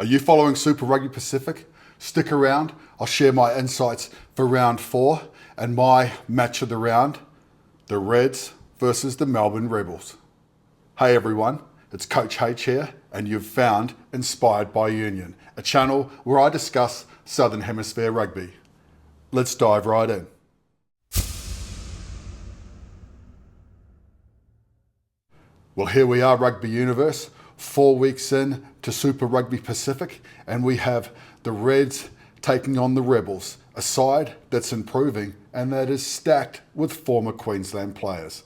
Are you following Super Rugby Pacific? Stick around, I'll share my insights for round 4 and my match of the round, the Reds versus the Melbourne Rebels. Hey everyone, it's Coach H here, and you've found Inspired by Union, a channel where I discuss Southern Hemisphere rugby. Let's dive right in. Well, here we are, Rugby Universe, 4 weeks in to Super Rugby Pacific, and we have the Reds taking on the Rebels, a side that's improving and that is stacked with former Queensland players.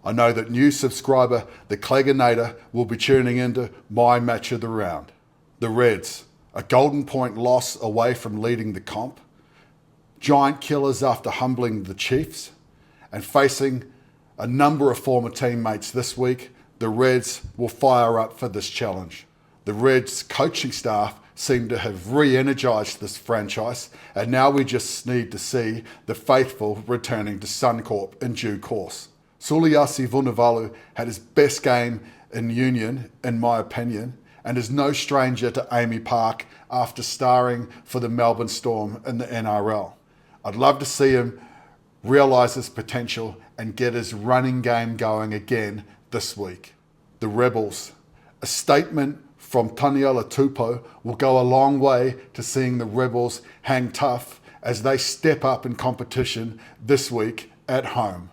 I know that new subscriber, the Cleganator, will be tuning into my match of the round. The Reds, a golden point loss away from leading the comp, giant killers after humbling the Chiefs, and facing a number of former teammates this week, the Reds will fire up for this challenge. The Reds coaching staff seem to have re-energised this franchise, and now we just need to see the faithful returning to Suncorp in due course. Suliasi Vunivalu had his best game in Union, in my opinion, and is no stranger to Amy Park after starring for the Melbourne Storm in the NRL. I'd love to see him realise his potential and get his running game going again this week. The Rebels, a statement from Taniela Tupou, will go a long way to seeing the Rebels hang tough as they step up in competition this week at home.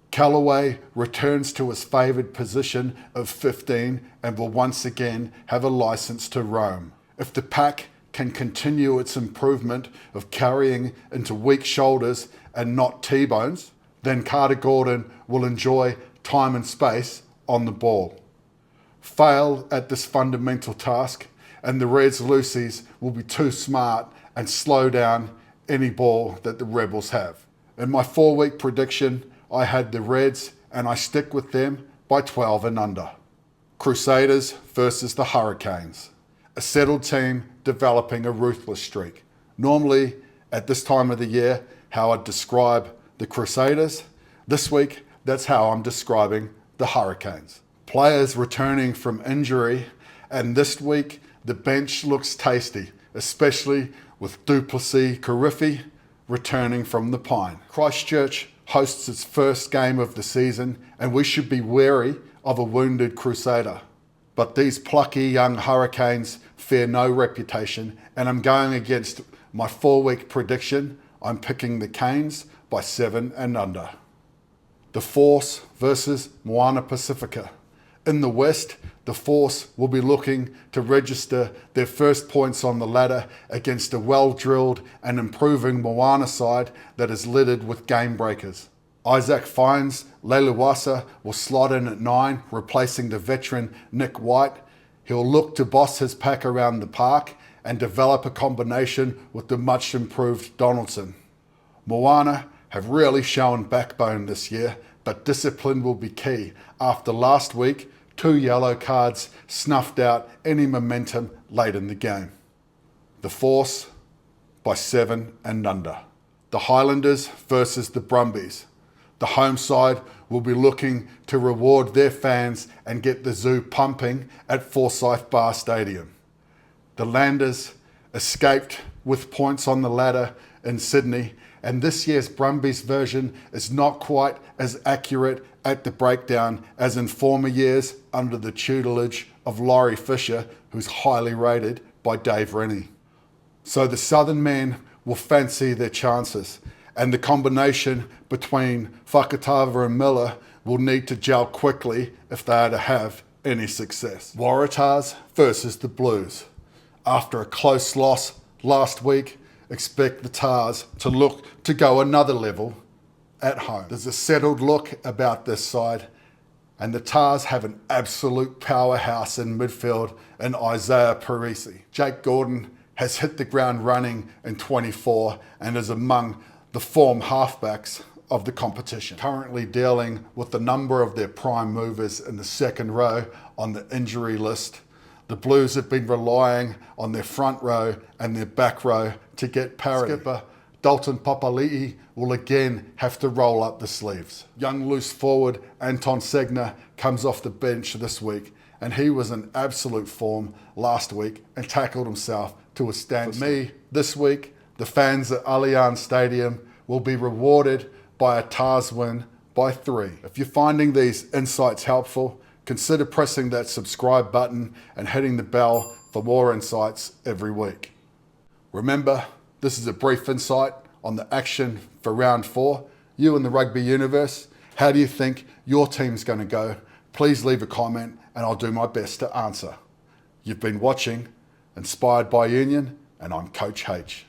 Callaway returns to his favoured position of 15 and will once again have a licence to roam. If the pack can continue its improvement of carrying into weak shoulders and not T-bones, then Carter Gordon will enjoy time and space on the ball. Fail at this fundamental task and the Reds Lucies will be too smart and slow down any ball that the Rebels have. In my 4-week prediction, I had the Reds and I stick with them by 12 and under. Crusaders versus the Hurricanes, a settled team developing a ruthless streak. Normally, at this time of the year, how I'd describe the Crusaders, this week, that's how I'm describing the Hurricanes. Players returning from injury, and this week, the bench looks tasty, especially with Duplessis Karifi returning from the Pine. Christchurch hosts its first game of the season, and we should be wary of a wounded Crusader. But these plucky young Hurricanes fear no reputation, and I'm going against my 4-week prediction. I'm picking the Canes by 7 and under. The Force versus Moana Pacifica. In the West, the Force will be looking to register their first points on the ladder against a well-drilled and improving Moana side that is littered with game breakers. Isaac Fines Leluasa will slot in at 9, replacing the veteran Nick White. He'll look to boss his pack around the park and develop a combination with the much improved Donaldson. Moana have really shown backbone this year, but discipline will be key. After last week, 2 yellow cards snuffed out any momentum late in the game. The Force by 7 and under. The Highlanders versus the Brumbies. The home side will be looking to reward their fans and get the zoo pumping at Forsyth Bar Stadium. The Landers escaped with points on the ladder in Sydney, and this year's Brumbies version is not quite as accurate at the breakdown as in former years under the tutelage of Laurie Fisher, who's highly rated by Dave Rennie. So the Southern men will fancy their chances, and the combination between Fakatava and Miller will need to gel quickly if they are to have any success. Waratahs versus the Blues. After a close loss last week, expect the Tars to look to go another level at home. There's a settled look about this side, and the Tars have an absolute powerhouse in midfield in Isaiah Parisi. Jake Gordon has hit the ground running in 24 and is among the form halfbacks of the competition. Currently dealing with a number of their prime movers in the second row on the injury list. The Blues have been relying on their front row and their back row to get parity. Skipper Dalton Papali'i will again have to roll up the sleeves. Young loose forward Anton Segner comes off the bench this week and he was in absolute form last week and tackled himself to withstand me. This week, the fans at Allianz Stadium will be rewarded by a Tars win by 3. If you're finding these insights helpful, consider pressing that subscribe button and hitting the bell for more insights every week. Remember, this is a brief insight on the action for round 4. You in the rugby universe, how do you think your team's going to go? Please leave a comment and I'll do my best to answer. You've been watching Inspired by Union, and I'm Coach H.